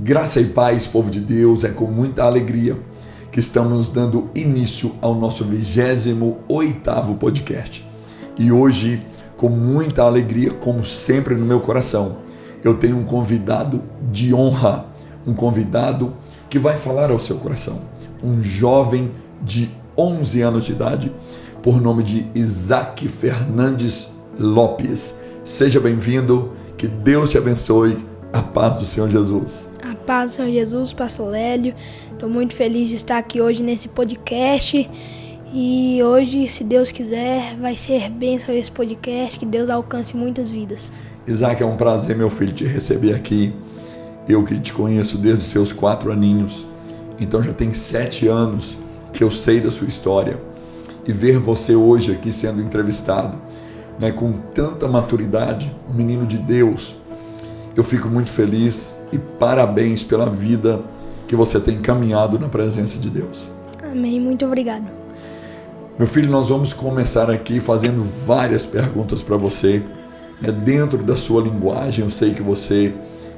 Graça e paz, povo de Deus, é com muita alegria que estamos dando início ao nosso 28º podcast. E hoje, com muita alegria, como sempre no meu coração, eu tenho um convidado de honra, um convidado que vai falar ao seu coração. Um jovem de 11 anos de idade, por nome de Isaac Fernandes Lopes. Seja bem-vindo, que Deus te abençoe, a paz do Senhor Jesus. A paz do Senhor Jesus, Pastor Lélio. Estou muito feliz de estar aqui hoje nesse podcast. E hoje, se Deus quiser, vai ser bênção esse podcast, que Deus alcance muitas vidas. Isaac, é um prazer, meu filho, te receber aqui. Eu que te conheço desde os seus 4 aninhos, então já tem 7 anos que eu sei da sua história. E ver você hoje aqui sendo entrevistado, com tanta maturidade, um menino de Deus, eu fico muito feliz e parabéns pela vida que você tem caminhado na presença de Deus. Amém, muito obrigado. Meu filho, nós vamos começar aqui fazendo várias perguntas para você, dentro da sua linguagem. Eu sei que você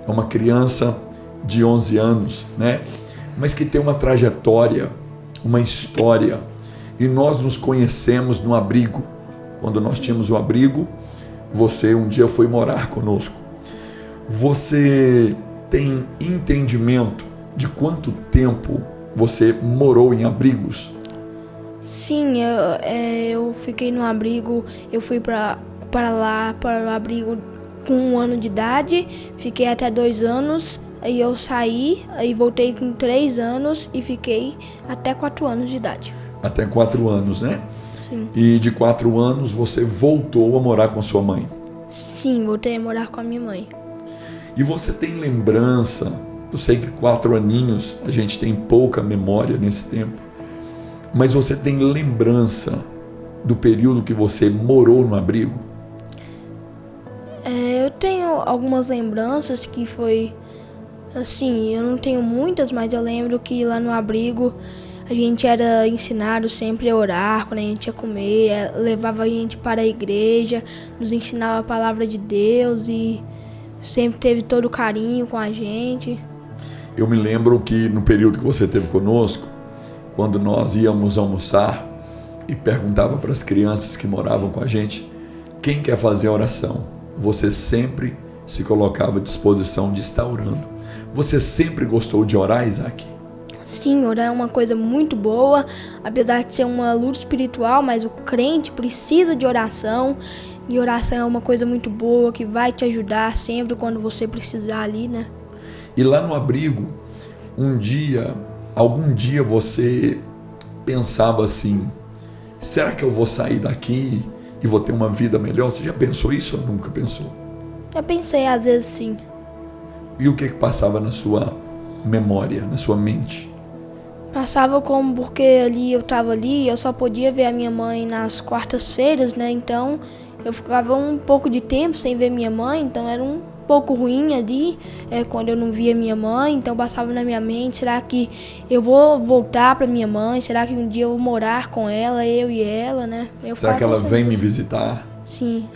é uma criança de 11 anos, mas que tem uma trajetória, uma história, e nós nos conhecemos no abrigo. Quando nós tínhamos o abrigo, você um dia foi morar conosco. Você tem entendimento de quanto tempo você morou em abrigos? Sim, eu fiquei no abrigo, eu fui para o abrigo com 1 ano de idade, fiquei até 2 anos, aí eu saí, aí voltei com 3 anos e fiquei até 4 anos de idade. Até 4 anos, né? Sim. E de 4 anos você voltou a morar com a sua mãe? Sim, voltei a morar com a minha mãe. E você tem lembrança? Eu sei que 4 aninhos a gente tem pouca memória nesse tempo, mas você tem lembrança do período que você morou no abrigo? Eu tenho algumas lembranças que foi assim, eu não tenho muitas, mas eu lembro que lá no abrigo a gente era ensinado sempre a orar quando a gente ia comer, levava a gente para a igreja, nos ensinava a palavra de Deus e sempre teve todo o carinho com a gente. Eu me lembro que no período que você esteve conosco, quando nós íamos almoçar e perguntava para as crianças que moravam com a gente, quem quer fazer a oração? Você sempre se colocava à disposição de estar orando. Você sempre gostou de orar, Isaac? Sim, orar é uma coisa muito boa, apesar de ser uma luta espiritual, mas o crente precisa de oração, e oração é uma coisa muito boa, que vai te ajudar sempre quando você precisar ali, E lá no abrigo, algum dia você pensava assim, será que eu vou sair daqui e vou ter uma vida melhor? Você já pensou isso ou nunca pensou? Já pensei, às vezes sim. E o que passava na sua memória, na sua mente? Passava como porque eu estava ali, eu só podia ver a minha mãe nas quartas-feiras, então eu ficava um pouco de tempo sem ver minha mãe, então era um pouco ruim ali, quando eu não via minha mãe, então passava na minha mente, será que eu vou voltar para minha mãe? Será que um dia eu vou morar com ela, eu e ela, Será que ela vem me visitar? Sim,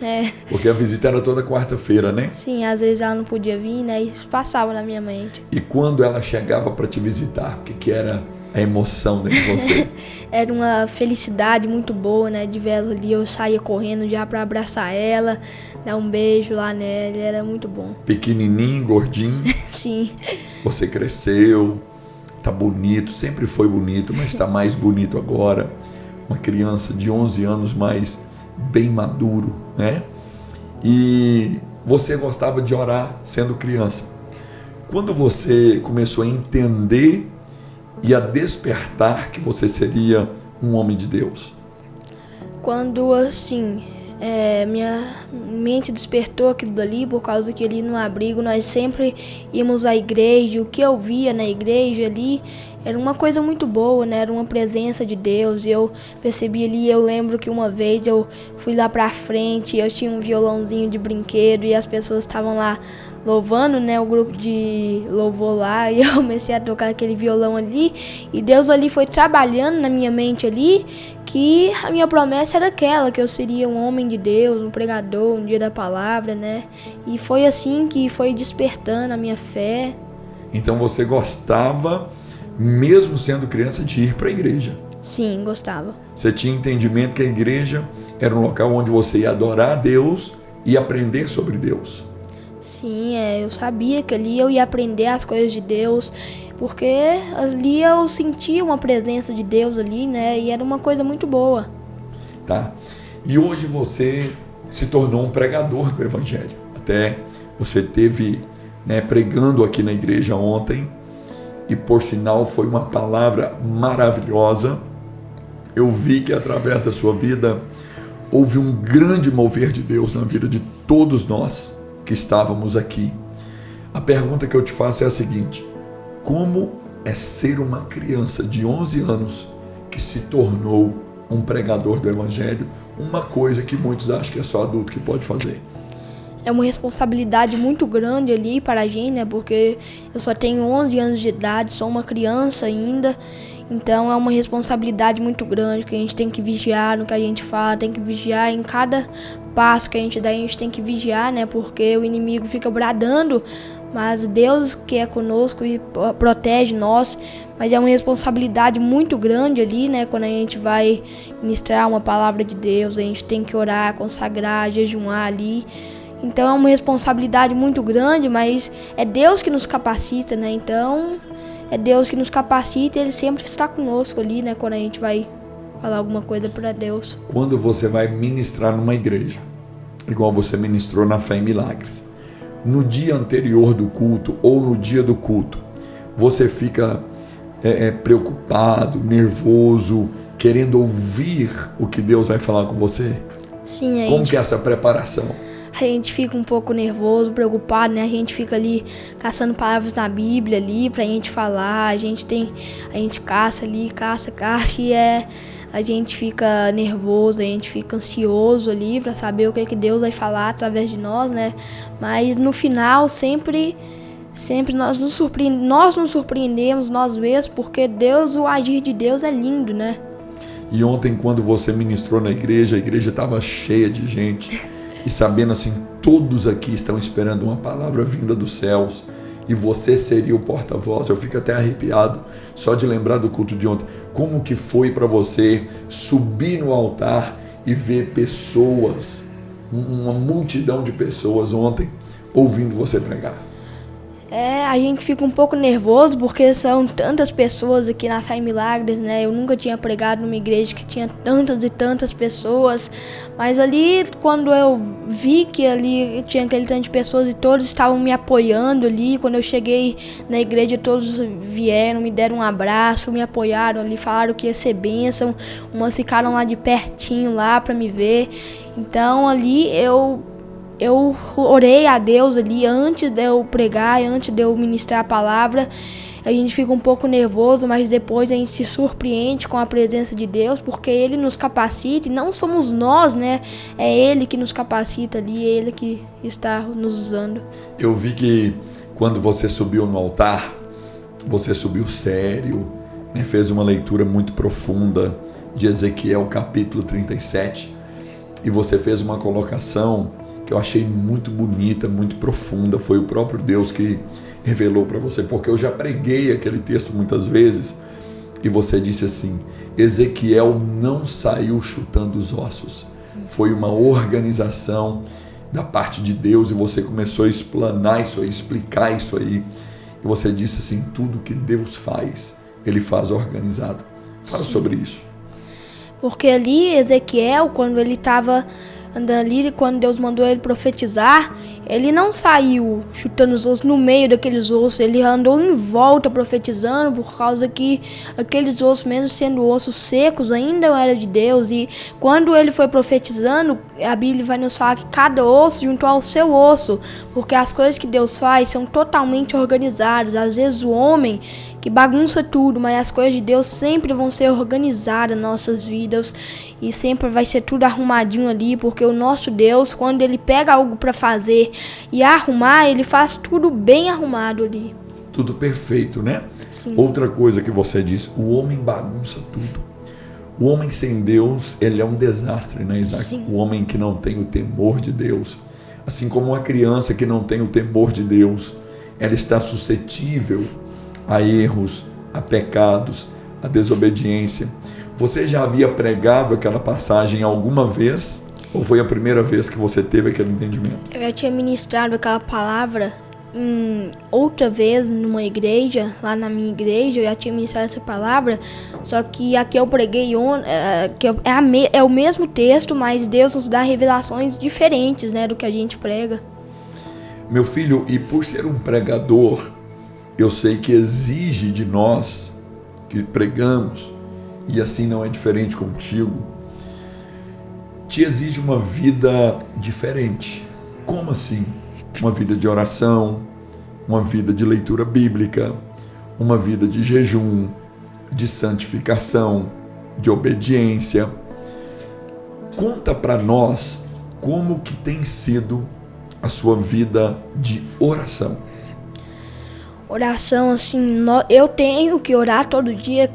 Porque a visita era toda quarta-feira, né? Sim, às vezes ela não podia vir, isso passava na minha mente. E quando ela chegava para te visitar, o que era a emoção dentro de você? Era uma felicidade muito boa, de ver ela ali. Eu saía correndo já para abraçar ela, dar um beijo lá nela, era muito bom. Pequenininho, gordinho. Sim. Você cresceu, tá bonito, sempre foi bonito, mas tá mais bonito agora. Uma criança de 11 anos, mais bem maduro, E você gostava de orar sendo criança. Quando você começou a entender e a despertar que você seria um homem de Deus? Quando minha mente despertou aquilo dali, por causa que ali no abrigo nós sempre íamos à igreja, o que eu via na igreja ali era uma coisa muito boa, era uma presença de Deus. Eu percebi ali, eu lembro que uma vez eu fui lá pra frente, eu tinha um violãozinho de brinquedo e as pessoas estavam lá louvando, o grupo de louvor lá, e eu comecei a tocar aquele violão ali, e Deus ali foi trabalhando na minha mente ali, que a minha promessa era aquela, que eu seria um homem de Deus, um pregador, um dia da palavra, e foi assim que foi despertando a minha fé. Então você gostava, mesmo sendo criança, de ir para a igreja. Sim, gostava. Você tinha entendimento que a igreja era um local onde você ia adorar a Deus e aprender sobre Deus. Sim, eu sabia que ali eu ia aprender as coisas de Deus, porque ali eu sentia uma presença de Deus ali, né? E era uma coisa muito boa. Tá? E hoje você se tornou um pregador do Evangelho. Até você teve, né, pregando aqui na igreja ontem, e por sinal foi uma palavra maravilhosa. Eu vi que através da sua vida houve um grande mover de Deus na vida de todos nós que estávamos aqui. A pergunta que eu te faço é a seguinte: como é ser uma criança de 11 anos que se tornou um pregador do Evangelho, uma coisa que muitos acham que é só adulto que pode fazer? É uma responsabilidade muito grande ali para a gente, né? Porque eu só tenho 11 anos de idade, sou uma criança ainda. Então é uma responsabilidade muito grande, que a gente tem que vigiar no que a gente fala, tem que vigiar em cada passo que a gente dá, a gente tem que vigiar, né? Porque o inimigo fica bradando, mas Deus que é conosco e protege nós. Mas é uma responsabilidade muito grande ali, né? Quando a gente vai ministrar uma palavra de Deus, a gente tem que orar, consagrar, jejuar ali. Então é uma responsabilidade muito grande, mas é Deus que nos capacita, né? Então é Deus que nos capacita e Ele sempre está conosco ali, né? Quando a gente vai falar alguma coisa para Deus. Quando você vai ministrar numa igreja, igual você ministrou na Fé em Milagres, no dia anterior do culto ou no dia do culto, você fica preocupado, nervoso, querendo ouvir o que Deus vai falar com você? Sim, Como que é essa preparação? A gente fica um pouco nervoso, preocupado, né? A gente fica ali caçando palavras na Bíblia ali pra gente falar. A gente caça ali, caça e a gente fica nervoso, a gente fica ansioso ali pra saber o que Deus vai falar através de nós, né? Mas no final sempre nós nos surpreendemos nós mesmos, porque o agir de Deus é lindo, né? E ontem, quando você ministrou na igreja, a igreja estava cheia de gente. E sabendo assim, todos aqui estão esperando uma palavra vinda dos céus e você seria o porta-voz. Eu fico até arrepiado só de lembrar do culto de ontem. Como que foi para você subir no altar e ver pessoas, uma multidão de pessoas ontem ouvindo você pregar? A gente fica um pouco nervoso porque são tantas pessoas aqui na Fé em Milagres, né? Eu nunca tinha pregado numa igreja que tinha tantas e tantas pessoas, mas ali, quando eu vi que ali tinha aquele tanto de pessoas e todos estavam me apoiando ali, quando eu cheguei na igreja, todos vieram, me deram um abraço, me apoiaram ali, falaram que ia ser bênção, umas ficaram lá de pertinho lá para me ver. Então ali eu orei a Deus ali antes de eu pregar, antes de eu ministrar a palavra. A gente fica um pouco nervoso, mas depois a gente se surpreende com a presença de Deus, porque Ele nos capacita e não somos nós, né? É Ele que nos capacita ali, é Ele que está nos usando. Eu vi que quando você subiu no altar, você subiu sério, né? Fez uma leitura muito profunda de Ezequiel capítulo 37 e você fez uma colocação que eu achei muito bonita, muito profunda. Foi o próprio Deus que revelou para você, porque eu já preguei aquele texto muitas vezes e você disse assim: Ezequiel não saiu chutando os ossos, foi uma organização da parte de Deus, e você começou a explanar isso aí, explicar isso aí, e você disse assim: tudo que Deus faz, Ele faz organizado. Fala sobre isso. Porque ali Ezequiel, quando ele estava andando ali, quando Deus mandou ele profetizar, ele não saiu chutando os ossos no meio daqueles ossos, ele andou em volta profetizando, por causa que aqueles ossos, mesmo sendo ossos secos, ainda eram de Deus. E quando ele foi profetizando, a Bíblia vai nos falar que cada osso juntou ao seu osso, porque as coisas que Deus faz são totalmente organizadas. Às vezes o homem que bagunça tudo, mas as coisas de Deus sempre vão ser organizadas nas nossas vidas e sempre vai ser tudo arrumadinho ali, porque o nosso Deus, quando Ele pega algo para fazer e arrumar, Ele faz tudo bem arrumado ali. Tudo perfeito, né? Sim. Outra coisa que você disse: o homem bagunça tudo. O homem sem Deus, ele é um desastre, né, Isaac? Sim. O homem que não tem o temor de Deus, assim como uma criança que não tem o temor de Deus, ela está suscetível a erros, a pecados, a desobediência. Você já havia pregado aquela passagem alguma vez? Ou foi a primeira vez que você teve aquele entendimento? Eu já tinha ministrado aquela palavra outra vez numa igreja, lá na minha igreja, eu já tinha ministrado essa palavra, só que aqui eu preguei é o mesmo texto, mas Deus nos dá revelações diferentes, né, do que a gente prega. Meu filho, e por ser um pregador, eu sei que exige de nós que pregamos, e assim não é diferente contigo, te exige uma vida diferente. Como assim? Uma vida de oração, uma vida de leitura bíblica, uma vida de jejum, de santificação, de obediência. Conta para nós como que tem sido a sua vida de oração. Oração, assim, eu tenho que orar todo dia.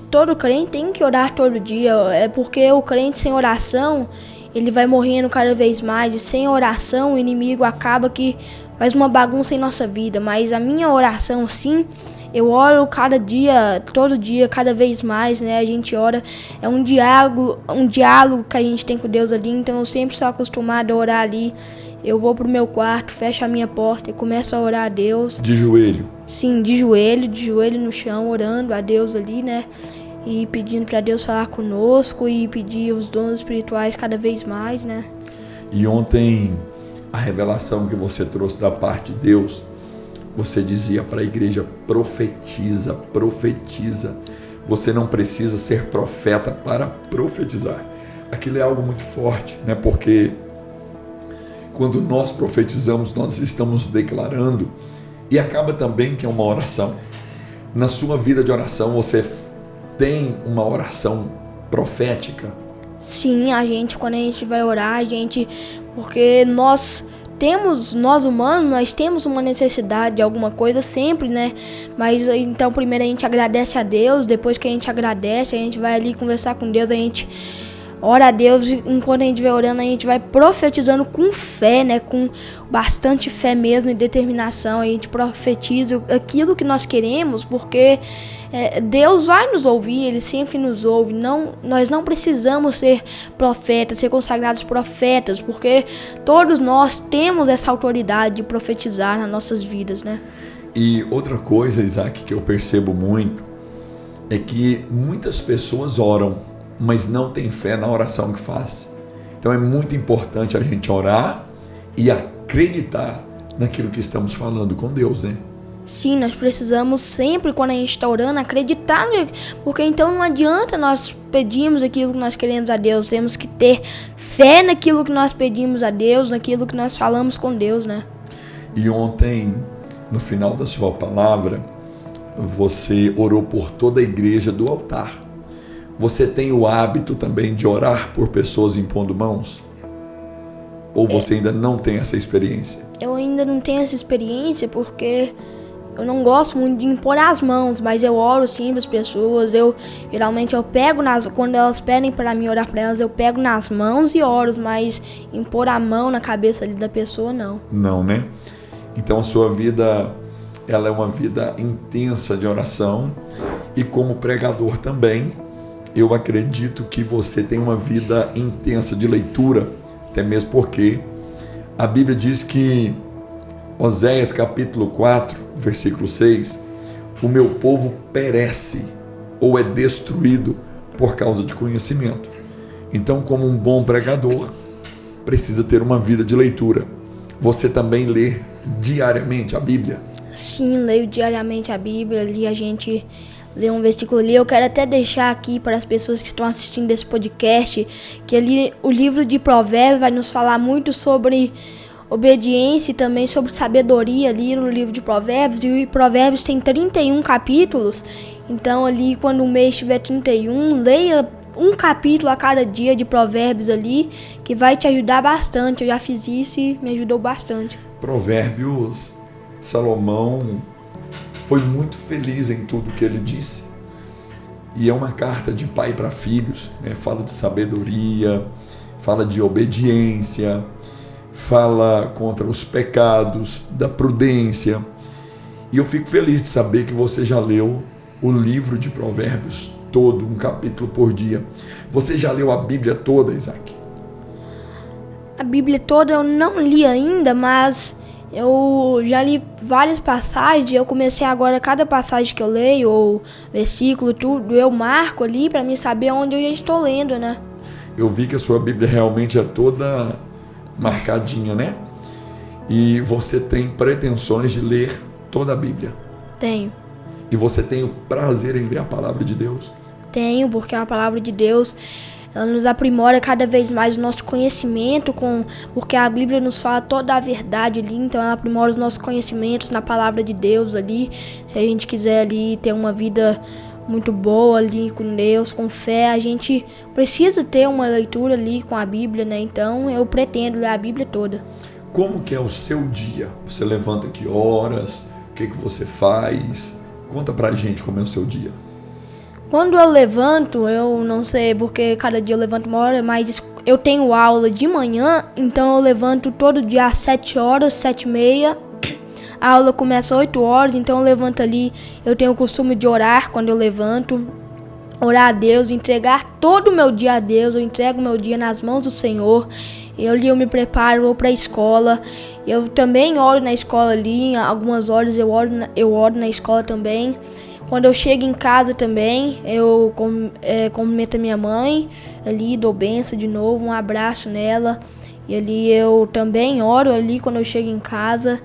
Todo crente tem que orar todo dia. É porque o crente sem oração, ele vai morrendo cada vez mais. E sem oração, o inimigo acaba que faz uma bagunça em nossa vida. Mas a minha oração, sim, eu oro cada dia, todo dia, cada vez mais, né? A gente ora, é um diálogo que a gente tem com Deus ali. Então eu sempre estou acostumado a orar ali. Eu vou pro meu quarto, fecho a minha porta e começo a orar a Deus. De joelho? Sim, de joelho no chão, orando a Deus ali, né? E pedindo para Deus falar conosco e pedir os dons espirituais cada vez mais, né? E ontem, a revelação que você trouxe da parte de Deus, você dizia para a igreja: profetiza, profetiza. Você não precisa ser profeta para profetizar. Aquilo é algo muito forte, né? Porque quando nós profetizamos, nós estamos declarando, e acaba também que é uma oração. Na sua vida de oração, você tem uma oração profética? Sim, quando a gente vai orar, porque nós humanos, nós temos uma necessidade de alguma coisa sempre, né? Mas então primeiro a gente agradece a Deus, depois que a gente agradece, a gente vai ali conversar com Deus, a gente ora a Deus, e enquanto a gente vai orando, a gente vai profetizando com fé, né? Com bastante fé mesmo e determinação. A gente profetiza aquilo que nós queremos, porque Deus vai nos ouvir, Ele sempre nos ouve. Nós não precisamos ser profetas, ser consagrados profetas, porque todos nós temos essa autoridade de profetizar nas nossas vidas, né? E outra coisa, Isaac, que eu percebo muito, é que muitas pessoas oram, mas não tem fé na oração que faz. Então é muito importante a gente orar e acreditar naquilo que estamos falando com Deus, né? Sim, nós precisamos sempre, quando a gente está orando, acreditar, porque então não adianta nós pedirmos aquilo que nós queremos a Deus, temos que ter fé naquilo que nós pedimos a Deus, naquilo que nós falamos com Deus, né? E ontem, no final da sua palavra, você orou por toda a igreja do altar. Você tem o hábito também de orar por pessoas impondo mãos? Ou você ainda não tem essa experiência? Eu ainda não tenho essa experiência porque eu não gosto muito de impor as mãos, mas eu oro sim para as pessoas. Geralmente eu pego quando elas pedem para mim orar para elas, eu pego nas mãos e oro, mas impor a mão na cabeça ali da pessoa, não. Não, né? Então a sua vida, ela é uma vida intensa de oração, e como pregador também, eu acredito que você tem uma vida intensa de leitura, até mesmo porque a Bíblia diz que, Oséias capítulo 4, versículo 6, o meu povo perece ou é destruído por causa de conhecimento. Então, como um bom pregador, precisa ter uma vida de leitura. Você também lê diariamente a Bíblia? Sim, leio diariamente a Bíblia, ali a gente ler um versículo ali. Eu quero até deixar aqui para as pessoas que estão assistindo esse podcast, que ali o livro de Provérbios vai nos falar muito sobre obediência e também sobre sabedoria ali no livro de Provérbios. E Provérbios tem 31 capítulos, então ali quando o mês tiver 31, leia um capítulo a cada dia de Provérbios ali, que vai te ajudar bastante. Eu já fiz isso e me ajudou bastante. Provérbios, Salomão foi muito feliz em tudo que ele disse, e é uma carta de pai para filhos, né? Fala de sabedoria, fala de obediência, fala contra os pecados, da prudência, E eu fico feliz de saber que você já leu o livro de Provérbios todo, um capítulo por dia. Você já leu a Bíblia toda, Isaac? A Bíblia toda eu não li ainda, mas eu já li várias passagens. Eu comecei agora, cada passagem que eu leio, ou versículo, tudo, eu marco ali para mim saber onde eu já estou lendo, né? Eu vi que a sua Bíblia realmente é toda marcadinha, né? E você tem pretensões de ler toda a Bíblia? Tenho. E você tem o prazer em ler a palavra de Deus? Tenho, porque a palavra de Deus, ela nos aprimora cada vez mais o nosso conhecimento, porque a Bíblia nos fala toda a verdade ali, então ela aprimora os nossos conhecimentos na palavra de Deus ali. Se a gente quiser ali ter uma vida muito boa ali com Deus, com fé, a gente precisa ter uma leitura ali com a Bíblia, né? Então eu pretendo ler a Bíblia toda. Como que é o seu dia? Você levanta que horas? O que você faz? Conta pra gente como é o seu dia. Quando eu levanto, eu não sei porque cada dia eu levanto uma hora, mas eu tenho aula de manhã, então eu levanto todo dia às 7 horas, 7h30. A aula começa às 8 horas, então eu levanto ali, eu tenho o costume de orar quando eu levanto, orar a Deus, entregar todo o meu dia a Deus, eu entrego o meu dia nas mãos do Senhor. Eu me preparo, vou para a escola, eu também oro na escola ali, algumas horas eu oro na escola também. Quando eu chego em casa também, eu cumprimento a minha mãe, ali dou benção de novo, um abraço nela. E ali eu também oro ali quando eu chego em casa.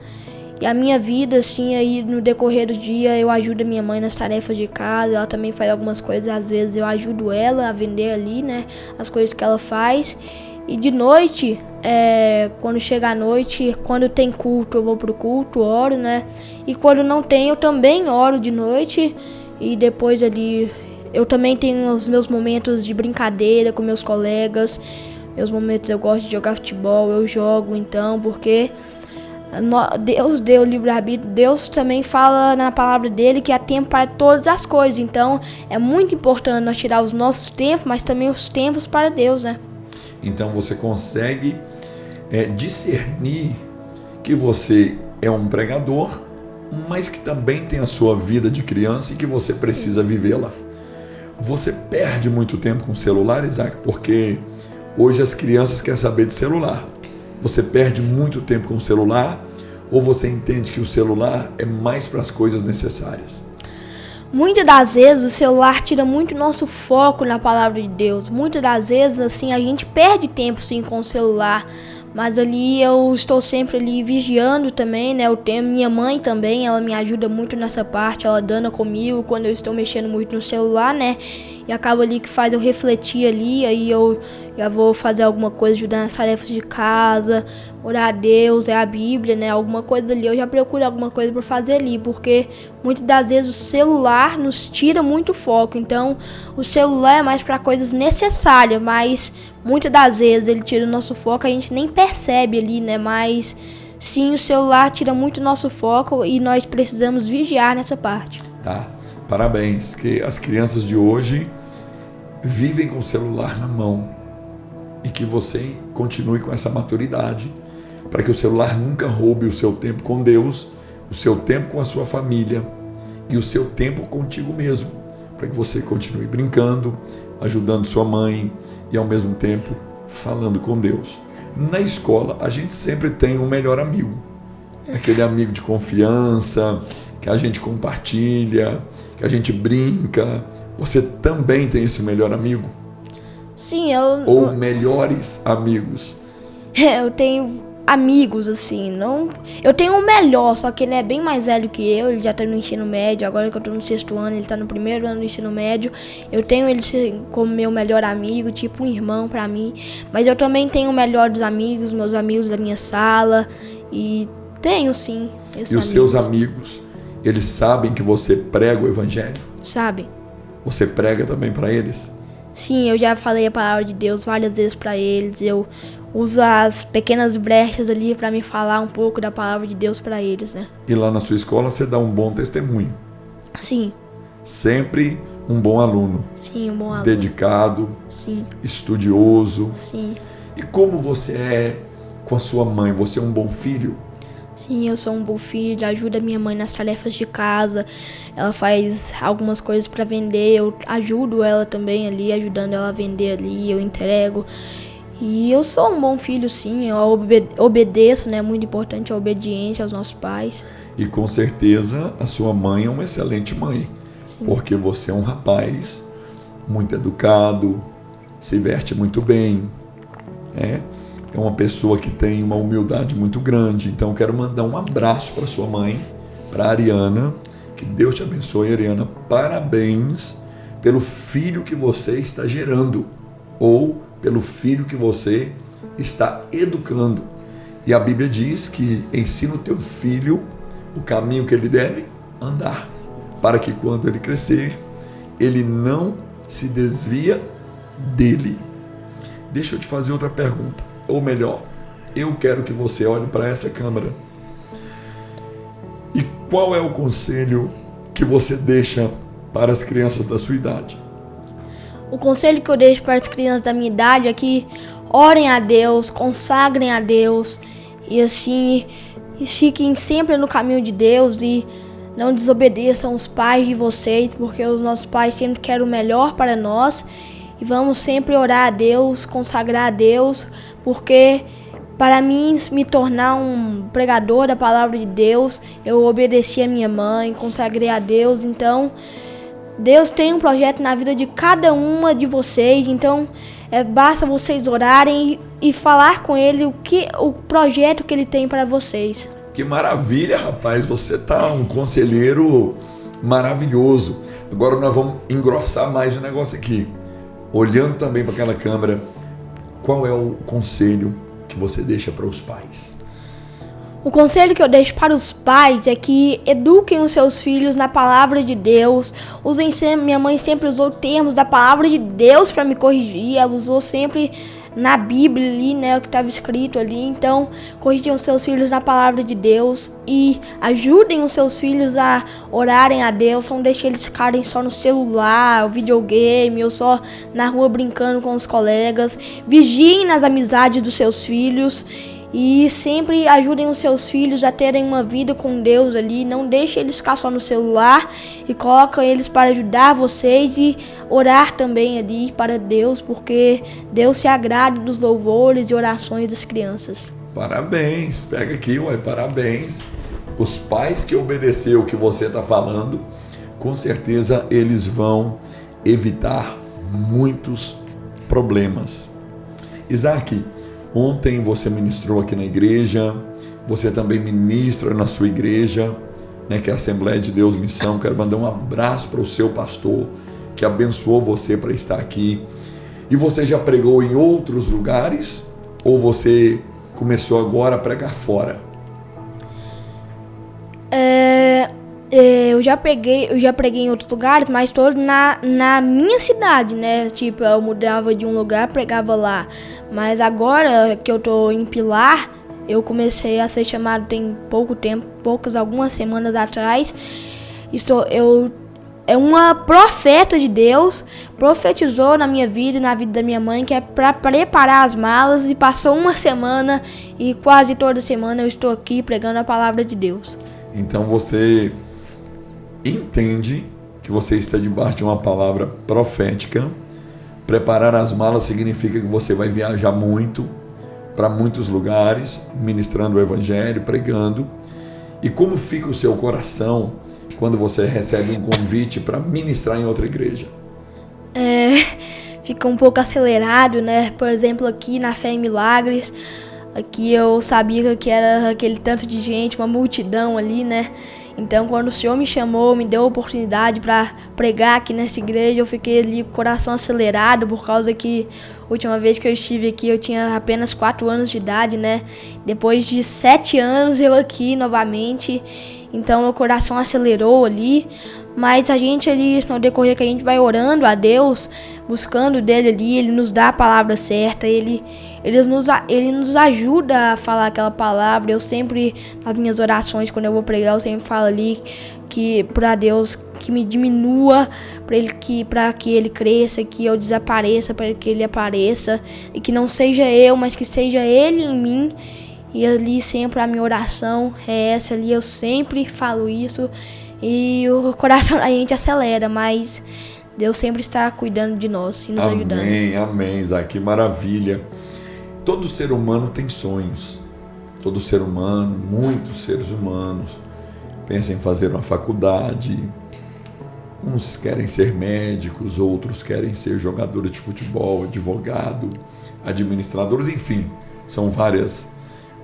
E a minha vida, assim, aí no decorrer do dia, eu ajudo a minha mãe nas tarefas de casa, ela também faz algumas coisas, às vezes eu ajudo ela a vender ali, né, as coisas que ela faz. E de noite, quando chega a noite, quando tem culto, eu vou pro culto, oro, né? E quando não tem, eu também oro de noite. E depois ali, eu também tenho os meus momentos de brincadeira com meus colegas. Meus momentos eu gosto de jogar futebol, eu jogo então, porque Deus deu o livre-arbítrio. Deus também fala na palavra dele que há tempo para todas as coisas. Então, é muito importante nós tirar os nossos tempos, mas também os tempos para Deus, né? Então você consegue discernir que você é um pregador, mas que também tem a sua vida de criança e que você precisa vivê-la. Você perde muito tempo com o celular, Isaac, porque hoje as crianças querem saber de celular. Você perde muito tempo com o celular ou você entende que o celular é mais para as coisas necessárias? Muitas das vezes o celular tira muito nosso foco na palavra de Deus. Muitas das vezes, assim, a gente perde tempo, sim, com o celular. Mas ali eu estou sempre ali vigiando também, né? Eu tenho minha mãe também, ela me ajuda muito nessa parte, ela dana comigo quando eu estou mexendo muito no celular, né? E acaba ali que faz eu refletir ali, aí eu já vou fazer alguma coisa, ajudar nas tarefas de casa, orar a Deus, a Bíblia, né? Alguma coisa ali, eu já procuro alguma coisa para fazer ali, porque muitas das vezes o celular nos tira muito foco. Então, o celular é mais para coisas necessárias, mas muitas das vezes ele tira o nosso foco, a gente nem percebe ali, né? Mas sim, o celular tira muito nosso foco e nós precisamos vigiar nessa parte. Tá, parabéns, que as crianças de hoje vivem com o celular na mão e que você continue com essa maturidade para que o celular nunca roube o seu tempo com Deus, o seu tempo com a sua família e o seu tempo contigo mesmo, para que você continue brincando, ajudando sua mãe e ao mesmo tempo falando com Deus. Na escola a gente sempre tem um melhor amigo, aquele amigo de confiança que a gente compartilha, que a gente brinca. Você também tem esse melhor amigo? Sim, ou melhores amigos? Eu tenho amigos, assim, não... Eu tenho um melhor, só que ele é bem mais velho que eu, ele já tá no ensino médio, agora que eu tô no 6º ano, ele tá no 1º ano do ensino médio. Eu tenho ele como meu melhor amigo, tipo um irmão pra mim, mas eu também tenho melhores amigos, meus amigos da minha sala, e tenho sim esses amigos. E os seus amigos, eles sabem que você prega o evangelho? Sabem. Você prega também pra eles? Sim, eu já falei a palavra de Deus várias vezes para eles. Eu uso as pequenas brechas ali para me falar um pouco da palavra de Deus para eles, né? E lá na sua escola você dá um bom testemunho? Sim. Sempre um bom aluno? Sim, um bom aluno. Dedicado? Sim. Estudioso? Sim. E como você é com a sua mãe? Você é um bom filho? Sim, eu sou um bom filho, ajudo a minha mãe nas tarefas de casa, ela faz algumas coisas para vender, eu ajudo ela também ali, ajudando ela a vender ali, eu entrego. E eu sou um bom filho, sim, eu obedeço, né? É muito importante a obediência aos nossos pais. E com certeza a sua mãe é uma excelente mãe, Sim. porque você é um rapaz muito educado, se veste muito bem, é uma pessoa que tem uma humildade muito grande. Então eu quero mandar um abraço para sua mãe, para a Ariana, que Deus te abençoe, Ariana. Parabéns pelo filho que você está gerando, ou pelo filho que você está educando. E a Bíblia diz que ensina o teu filho o caminho que ele deve andar, para que quando ele crescer, ele não se desvia dele. Deixa eu te fazer outra pergunta, ou melhor, eu quero que você olhe para essa câmera. E qual é o conselho que você deixa para as crianças da sua idade? O conselho que eu deixo para as crianças da minha idade é que orem a Deus, consagrem a Deus e assim fiquem sempre no caminho de Deus e não desobedeçam os pais de vocês, porque os nossos pais sempre querem o melhor para nós. E vamos sempre orar a Deus, consagrar a Deus, porque para mim me tornar um pregador da palavra de Deus, eu obedeci a minha mãe, consagrei a Deus. Então Deus tem um projeto na vida de cada uma de vocês, então basta vocês orarem e falar com Ele o projeto que Ele tem para vocês. Que maravilha, rapaz, você tá um conselheiro maravilhoso. Agora nós vamos engrossar mais o negócio aqui. Olhando também para aquela câmera, qual é o conselho que você deixa para os pais? O conselho que eu deixo para os pais é que eduquem os seus filhos na palavra de Deus. Minha mãe sempre usou termos da palavra de Deus para me corrigir. Ela usou sempre na Bíblia ali, né, o que estava escrito ali. Então, corrijam os seus filhos na palavra de Deus e ajudem os seus filhos a orarem a Deus. Não deixem eles ficarem só no celular, videogame, ou só na rua brincando com os colegas. Vigiem nas amizades dos seus filhos. E sempre ajudem os seus filhos a terem uma vida com Deus ali. Não deixem eles ficar só no celular e colocam eles para ajudar vocês e orar também ali para Deus, porque Deus se agrada dos louvores e orações das crianças. Parabéns, pega aqui, ué, parabéns. Os pais que obedeceram o que você está falando, com certeza eles vão evitar muitos problemas. Isaac, ontem você ministrou aqui na igreja, você também ministra na sua igreja, né, que é a Assembleia de Deus Missão. Quero mandar um abraço para o seu pastor, que abençoou você para estar aqui. E você já pregou em outros lugares? Ou você começou agora a pregar fora? Eu já preguei em outros lugares, mas todo na minha cidade, né? Tipo, eu mudava de um lugar, pregava lá. Mas agora que eu tô em Pilar, eu comecei a ser chamado tem pouco tempo, algumas semanas atrás. Uma profeta de Deus profetizou na minha vida e na vida da minha mãe que é para preparar as malas, e passou uma semana e quase toda semana eu estou aqui pregando a palavra de Deus. Então você entende que você está debaixo de uma palavra profética. Preparar as malas significa que você vai viajar muito, para muitos lugares, ministrando o evangelho, pregando. E como fica o seu coração quando você recebe um convite para ministrar em outra igreja? Fica um pouco acelerado, né? Por exemplo, aqui na Fé em Milagres, aqui eu sabia que era aquele tanto de gente, uma multidão ali, né? Então, quando o Senhor me chamou, me deu a oportunidade para pregar aqui nessa igreja, eu fiquei ali com o coração acelerado, por causa que a última vez que eu estive aqui eu tinha apenas 4 anos de idade, né? Depois de 7 anos eu aqui novamente, então meu coração acelerou ali. Mas a gente ali, no decorrer que a gente vai orando a Deus, buscando dele ali, ele nos dá a palavra certa, ele nos ajuda a falar aquela palavra. Eu sempre, nas minhas orações, quando eu vou pregar, eu sempre falo ali que para Deus que me diminua, para que ele cresça, que eu desapareça, para que ele apareça, e que não seja eu, mas que seja ele em mim. e ali sempre a minha oração é essa ali, eu sempre falo isso e o coração da gente acelera, mas Deus sempre está cuidando de nós e nos ajudando. Amém, Isaac, que maravilha. Todo ser humano tem sonhos, todo ser humano, muitos seres humanos pensam em fazer uma faculdade, uns querem ser médicos, outros querem ser jogadores de futebol, advogado, administradores, enfim, são vários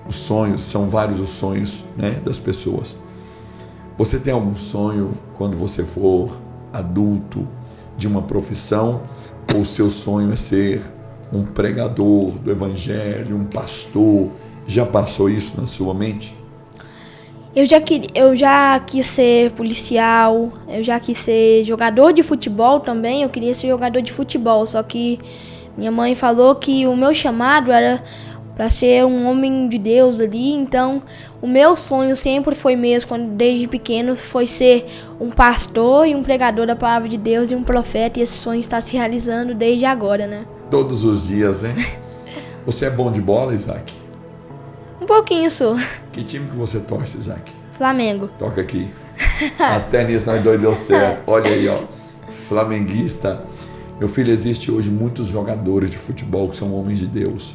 os sonhos, né, das pessoas. Você tem algum sonho quando você for adulto de uma profissão, ou o seu sonho é ser um pregador do evangelho, um pastor? Já passou isso na sua mente? Eu já quis ser policial, eu já quis ser jogador de futebol também, eu queria ser jogador de futebol, só que minha mãe falou que o meu chamado era para ser um homem de Deus ali, então o meu sonho sempre foi mesmo, desde pequeno, foi ser um pastor e um pregador da palavra de Deus e um profeta, e esse sonho está se realizando desde agora, né? Todos os dias, né? Você é bom de bola, Isaac? Um pouquinho só. Que time que você torce, Isaac? Flamengo. Toca aqui. Até nisso nós dois deu certo. Olha aí, ó. Flamenguista. Meu filho, existe hoje muitos jogadores de futebol que são homens de Deus,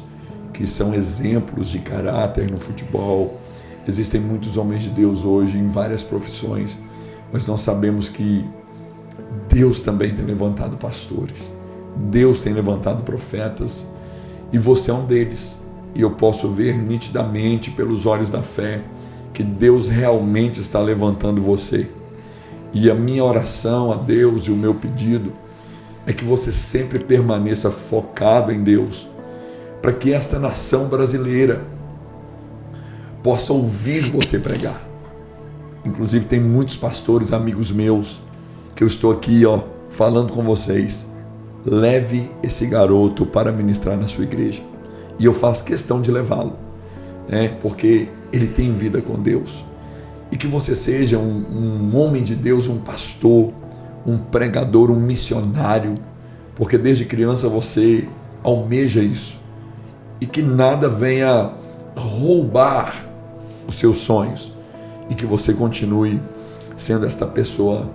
que são exemplos de caráter no futebol. Existem muitos homens de Deus hoje em várias profissões, mas nós sabemos que Deus também tem levantado pastores. Deus tem levantado profetas e você é um deles. E eu posso ver nitidamente pelos olhos da fé que Deus realmente está levantando você. E a minha oração a Deus e o meu pedido é que você sempre permaneça focado em Deus, para que esta nação brasileira possa ouvir você pregar. Inclusive tem muitos pastores, amigos meus, que eu estou aqui, ó, falando com vocês. Leve esse garoto para ministrar na sua igreja. E eu faço questão de levá-lo, né? Porque ele tem vida com Deus. E que você seja um homem de Deus, um pastor, um pregador, um missionário, porque desde criança você almeja isso. E que nada venha roubar os seus sonhos. E que você continue sendo esta pessoa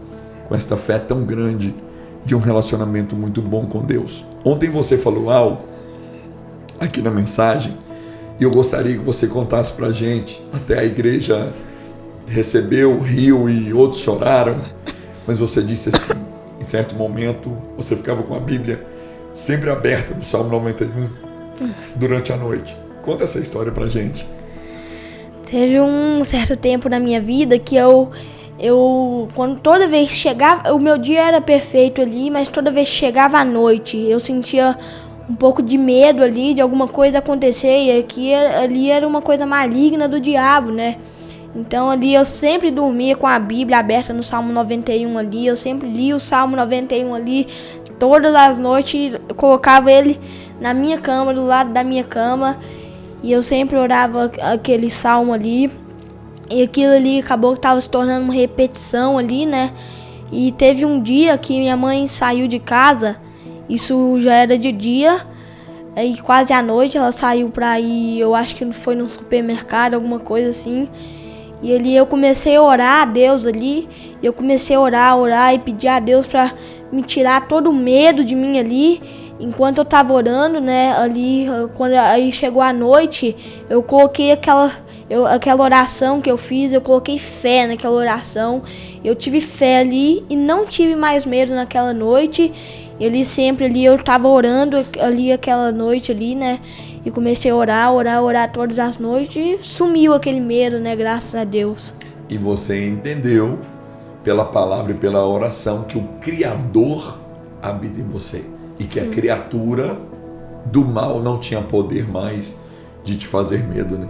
com esta fé tão grande, de um relacionamento muito bom com Deus. Ontem você falou algo aqui na mensagem, e eu gostaria que você contasse pra gente. Até a igreja recebeu, riu e outros choraram, mas você disse assim, em certo momento você ficava com a Bíblia sempre aberta no Salmo 91 durante a noite. Conta essa história pra gente. Teve um certo tempo na minha vida que quando toda vez chegava, o meu dia era perfeito ali, mas toda vez que chegava à noite, eu sentia um pouco de medo ali, de alguma coisa acontecer, e que ali era uma coisa maligna do diabo, né? Então ali eu sempre dormia com a Bíblia aberta no Salmo 91 ali, eu sempre li o Salmo 91 ali, todas as noites, eu colocava ele na minha cama, do lado da minha cama, e eu sempre orava aquele salmo ali, e aquilo ali acabou que estava se tornando uma repetição ali, né? E teve um dia que minha mãe saiu de casa, isso já era de dia, aí quase à noite ela saiu pra ir, eu acho que foi no supermercado, alguma coisa assim. E ali eu comecei a orar a Deus ali, e eu comecei a orar e pedir a Deus pra me tirar todo o medo de mim ali. Enquanto eu tava orando, né, ali, quando aí chegou a noite, eu coloquei aquela oração que eu fiz, eu coloquei fé naquela oração. Eu tive fé ali e não tive mais medo naquela noite. E ali sempre ali eu tava orando ali aquela noite ali, né? E comecei a orar todas as noites e sumiu aquele medo, né? Graças a Deus. E você entendeu pela palavra e pela oração que o Criador habita em você. E que a criatura do mal não tinha poder mais de te fazer medo, né?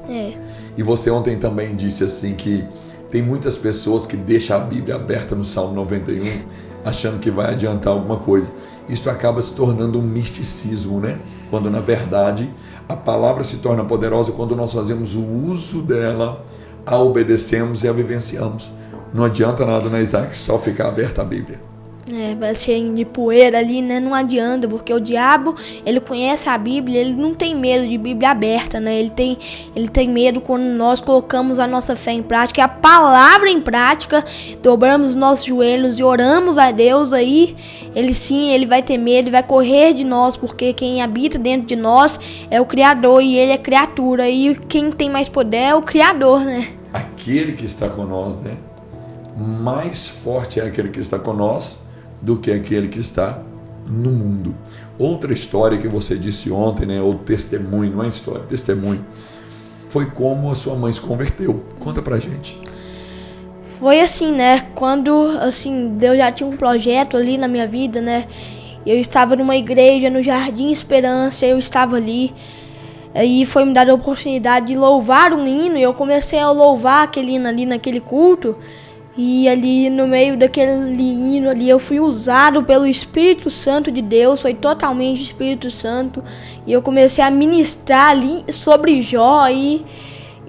É. E você ontem também disse assim que tem muitas pessoas que deixam a Bíblia aberta no Salmo 91 achando que vai adiantar alguma coisa. Isso acaba se tornando um misticismo, né? Quando na verdade a palavra se torna poderosa quando nós fazemos o uso dela, a obedecemos e a vivenciamos. Não adianta nada, né, Isaac? Só ficar aberta a Bíblia. Vai cheio de poeira ali, né? Não adianta, porque o diabo, ele conhece a Bíblia, ele não tem medo de Bíblia aberta, né? Ele tem medo quando nós colocamos a nossa fé em prática, a palavra em prática, dobramos os nossos joelhos e oramos a Deus, aí ele vai ter medo, vai correr de nós, porque quem habita dentro de nós é o Criador e ele é criatura, e quem tem mais poder é o Criador, né? Aquele que está com nós, né? Mais forte é aquele que está com nós do que aquele que está no mundo. Outra história que você disse ontem, né? Ou testemunho, não é história, testemunho. Foi como a sua mãe se converteu. Conta pra gente. Foi assim, né? Quando, assim, Deus já tinha um projeto ali na minha vida, né? Eu estava numa igreja no Jardim Esperança, eu estava ali. Aí foi me dada a oportunidade de louvar um hino e eu comecei a louvar aquele hino ali naquele culto. E ali no meio daquele hino ali eu fui usado pelo Espírito Santo de Deus, foi totalmente Espírito Santo. E eu comecei a ministrar ali sobre Jó e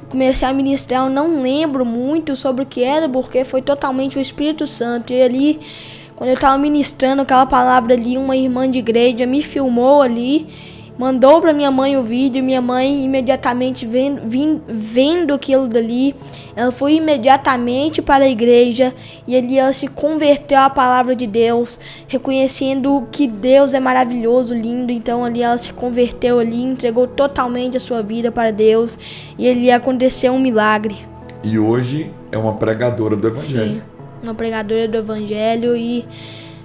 comecei a ministrar, eu não lembro muito sobre o que era, porque foi totalmente o Espírito Santo. E ali, quando eu estava ministrando aquela palavra ali, uma irmã de igreja me filmou ali, mandou para minha mãe o vídeo, minha mãe imediatamente vendo aquilo dali, ela foi imediatamente para a igreja e ali ela se converteu à palavra de Deus, reconhecendo que Deus é maravilhoso, lindo. Então ali ela se converteu ali, entregou totalmente a sua vida para Deus e ali aconteceu um milagre. E hoje é uma pregadora do Evangelho. Sim, uma pregadora do Evangelho, e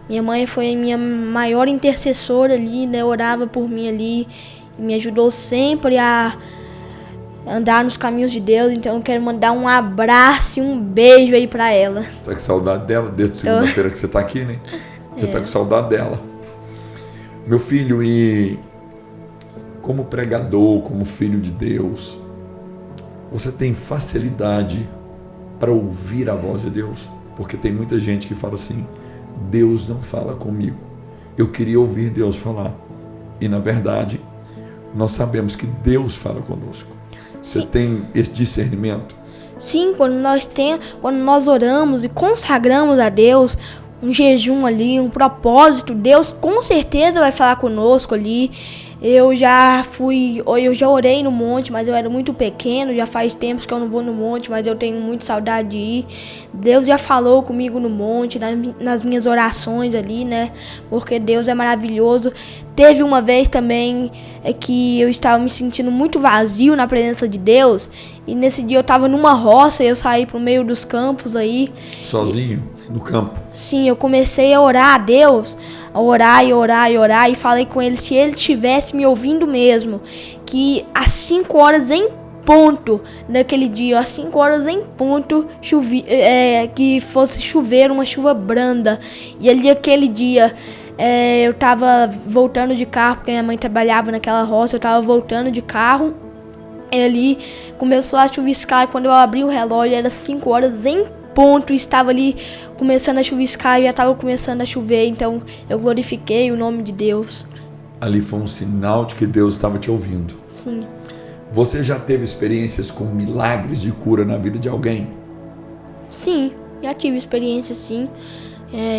minha mãe foi a minha maior intercessora ali, né? Orava por mim ali e me ajudou sempre a andar nos caminhos de Deus. Então eu quero mandar um abraço e um beijo aí pra ela. Tá com saudade dela? Desde segunda-feira que você tá aqui, né? Você tá com saudade dela. Meu filho, e como pregador, como filho de Deus, você tem facilidade para ouvir a voz de Deus? Porque tem muita gente que fala assim: Deus não fala comigo. Eu queria ouvir Deus falar. E na verdade, nós sabemos que Deus fala conosco. Você tem esse discernimento? Sim, quando nós oramos e consagramos a Deus, um jejum ali, um propósito, Deus com certeza vai falar conosco ali. Eu já orei no monte, mas eu era muito pequeno, já faz tempos que eu não vou no monte, mas eu tenho muita saudade de ir. Deus já falou comigo no monte, nas minhas orações ali, né? Porque Deus é maravilhoso. Teve uma vez também que eu estava me sentindo muito vazio na presença de Deus, e nesse dia eu estava numa roça e eu saí pro meio dos campos aí. Sozinho? No campo? Sim, eu comecei a orar a Deus, a orar e orar e orar, e falei com ele se ele estivesse me ouvindo mesmo, que às 5 horas em ponto naquele dia, às 5 horas em ponto, que fosse chover uma chuva branda. E ali aquele dia eu tava voltando de carro, porque minha mãe trabalhava naquela roça, eu tava voltando de carro, e ali começou a chuviscar, e quando eu abri o relógio era 5 horas em ponto, estava ali começando a chuviscar e já estava começando a chover, então eu glorifiquei o nome de Deus. Ali foi um sinal de que Deus estava te ouvindo. Sim. Você já teve experiências com milagres de cura na vida de alguém? Sim, já tive experiência sim.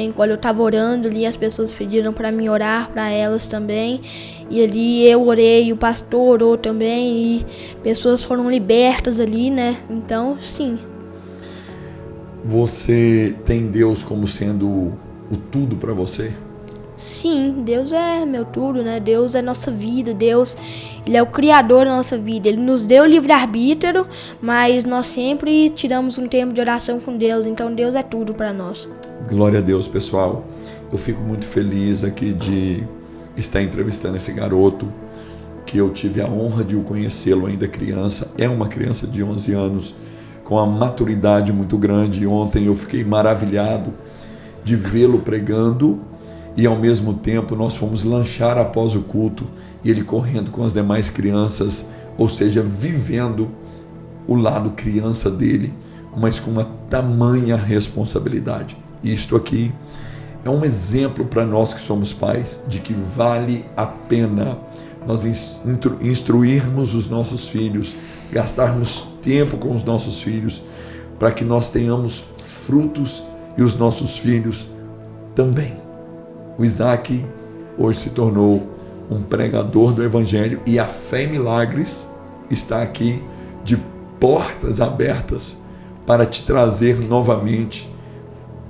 Enquanto eu estava orando ali, as pessoas pediram para mim orar para elas também, e ali eu orei, o pastor orou também, e pessoas foram libertas ali, né? Então, sim. Você tem Deus como sendo o tudo para você? Sim, Deus é meu tudo, né? Deus é nossa vida, Deus, Ele é o Criador da nossa vida. Ele nos deu livre-arbítrio, mas nós sempre tiramos um tempo de oração com Deus, então Deus é tudo para nós. Glória a Deus, pessoal. Eu fico muito feliz aqui de estar entrevistando esse garoto, que eu tive a honra de o conhecê-lo ainda criança. É uma criança de 11 anos, com a maturidade muito grande. Ontem eu fiquei maravilhado de vê-lo pregando, e ao mesmo tempo nós fomos lanchar após o culto e ele correndo com as demais crianças, ou seja, vivendo o lado criança dele, mas com uma tamanha responsabilidade. E isto aqui é um exemplo para nós que somos pais de que vale a pena nós instruirmos os nossos filhos, gastarmos tempo com os nossos filhos, para que nós tenhamos frutos e os nossos filhos também. O Isaac hoje se tornou um pregador do Evangelho e a Fé em Milagres está aqui de portas abertas para te trazer novamente,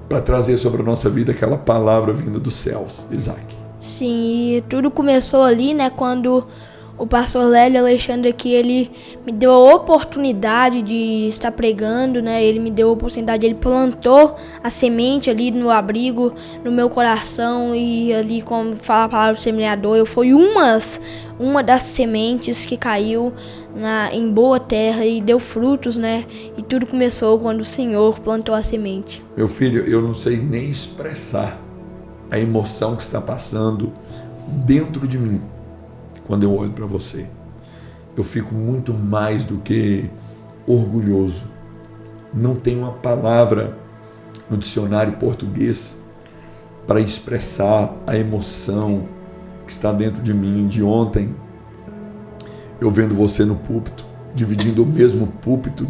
para trazer sobre a nossa vida aquela palavra vinda dos céus, Isaac. Sim, e tudo começou ali, né, quando o pastor Lélio Alexandre aqui, ele me deu a oportunidade de estar pregando, né, ele me deu a oportunidade, ele plantou a semente ali no abrigo, no meu coração, e ali, como fala a palavra do semeador, eu fui uma das sementes que caiu em boa terra e deu frutos, né, e tudo começou quando o Senhor plantou a semente. Meu filho, eu não sei nem expressar a emoção que está passando dentro de mim quando eu olho para você. Eu fico muito mais do que orgulhoso. Não tem uma palavra no dicionário português para expressar a emoção que está dentro de mim. De ontem, eu vendo você no púlpito, dividindo o mesmo púlpito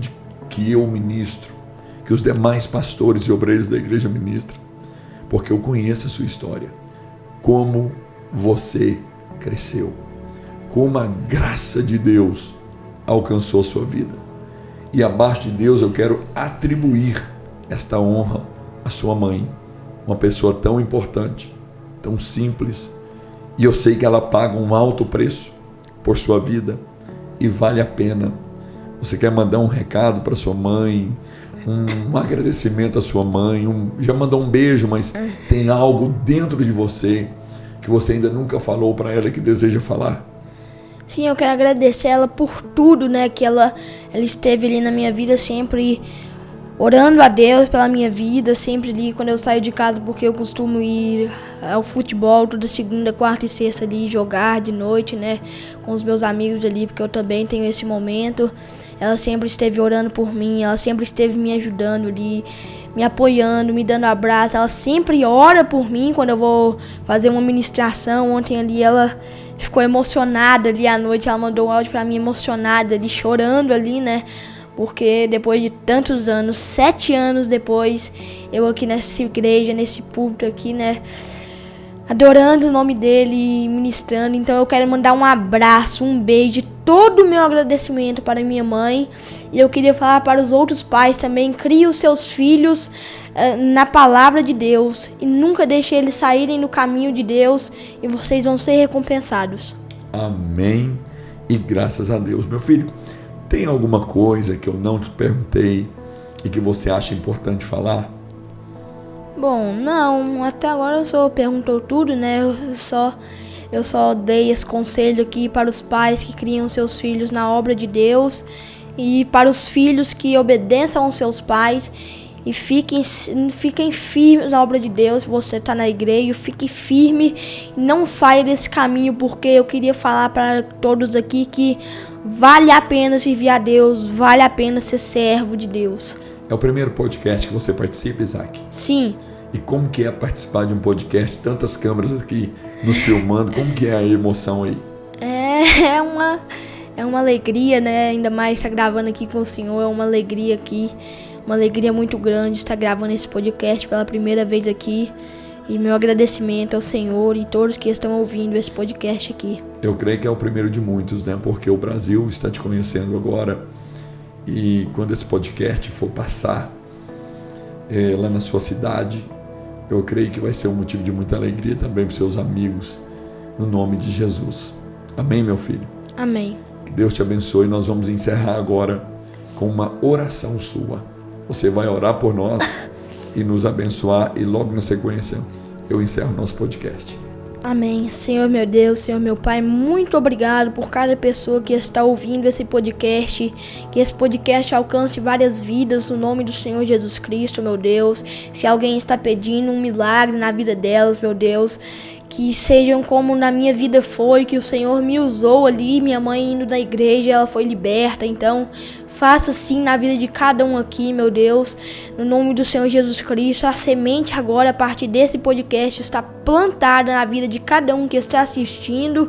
que eu ministro, que os demais pastores e obreiros da igreja ministram, porque eu conheço a sua história, como você cresceu, como a graça de Deus alcançou a sua vida. E abaixo de Deus eu quero atribuir esta honra à sua mãe, uma pessoa tão importante, tão simples, e eu sei que ela paga um alto preço por sua vida e vale a pena. Você quer mandar um recado para sua mãe, um agradecimento à sua mãe, já mandou um beijo, mas tem algo dentro de você que você ainda nunca falou para ela que deseja falar? Sim, eu quero agradecer ela por tudo, né, que ela esteve ali na minha vida, sempre orando a Deus pela minha vida, sempre ali quando eu saio de casa, porque eu costumo ir ao futebol toda segunda, quarta e sexta ali, jogar de noite, né, com os meus amigos ali, porque eu também tenho esse momento. Ela sempre esteve orando por mim, ela sempre esteve me ajudando ali, me apoiando, me dando abraço. Ela sempre ora por mim quando eu vou fazer uma ministração. Ontem ali ela ficou emocionada ali à noite, ela mandou um áudio pra mim emocionada ali, chorando ali, né? Porque depois de tantos anos, 7 anos depois, eu aqui nessa igreja, nesse púlpito aqui, né, adorando o nome dele e ministrando. Então eu quero mandar um abraço, um beijo, todo o meu agradecimento para minha mãe. E eu queria falar para os outros pais também: crie os seus filhos na palavra de Deus e nunca deixe eles saírem do caminho de Deus, e vocês vão ser recompensados. Amém e graças a Deus. Meu filho, tem alguma coisa que eu não te perguntei e que você acha importante falar? Bom, não, até agora o senhor perguntou tudo, né? Eu só dei esse conselho aqui para os pais que criam seus filhos na obra de Deus, e para os filhos que obedeçam aos seus pais e fiquem firmes na obra de Deus. Se você está na igreja, fique firme e não saia desse caminho, porque eu queria falar para todos aqui que vale a pena servir a Deus, vale a pena ser servo de Deus. É o primeiro podcast que você participa, Isaac? Sim. E como que é participar de um podcast, tantas câmeras aqui nos filmando, como que é a emoção aí? É uma alegria, né? Ainda mais estar gravando aqui com o senhor, é uma alegria aqui, uma alegria muito grande estar gravando esse podcast pela primeira vez aqui. E meu agradecimento ao Senhor e todos que estão ouvindo esse podcast aqui. Eu creio que é o primeiro de muitos, né? Porque o Brasil está te conhecendo agora. E quando esse podcast for passar lá na sua cidade, eu creio que vai ser um motivo de muita alegria também para os seus amigos, no nome de Jesus. Amém, meu filho? Amém. Que Deus te abençoe. Nós vamos encerrar agora com uma oração sua. Você vai orar por nós e nos abençoar, e logo na sequência eu encerro o nosso podcast. Amém. Senhor meu Deus, Senhor meu Pai, muito obrigado por cada pessoa que está ouvindo esse podcast, que esse podcast alcance várias vidas no nome do Senhor Jesus Cristo, meu Deus. Se alguém está pedindo um milagre na vida delas, meu Deus, que sejam como na minha vida foi, que o Senhor me usou ali, minha mãe indo na igreja, ela foi liberta. Então, Faça sim na vida de cada um aqui, meu Deus. No nome do Senhor Jesus Cristo, a semente agora, a partir desse podcast, está plantada na vida de cada um que está assistindo,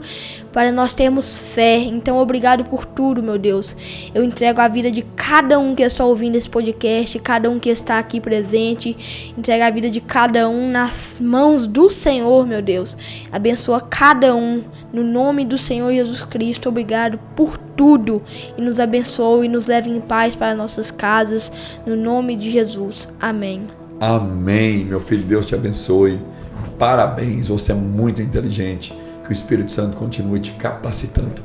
para nós termos fé. Então, obrigado por tudo, meu Deus. Eu entrego a vida de cada um que está ouvindo esse podcast, cada um que está aqui presente. Entrego a vida de cada um nas mãos do Senhor, meu Deus. Abençoa cada um, no nome do Senhor Jesus Cristo. Obrigado por tudo. E nos abençoe e nos leve em paz para nossas casas, no nome de Jesus. Amém. Amém, meu filho, Deus te abençoe. Parabéns, você é muito inteligente. Que o Espírito Santo continue te capacitando.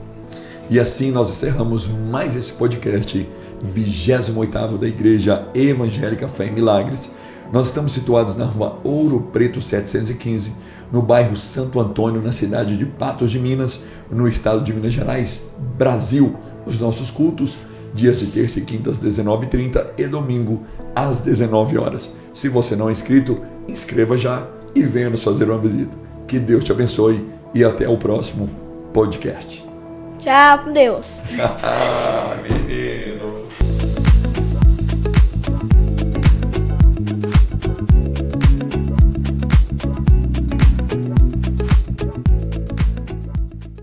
E assim nós encerramos mais esse podcast 28º da Igreja Evangélica Fé e Milagres. Nós estamos situados na rua Ouro Preto 715, no bairro Santo Antônio, na cidade de Patos de Minas, no estado de Minas Gerais, Brasil. Os nossos cultos, dias de terça e quinta às 19h30 e domingo às 19 horas. Se você não é inscrito, inscreva já e venha nos fazer uma visita. Que Deus te abençoe e até o próximo podcast. Tchau, com Deus. Menino.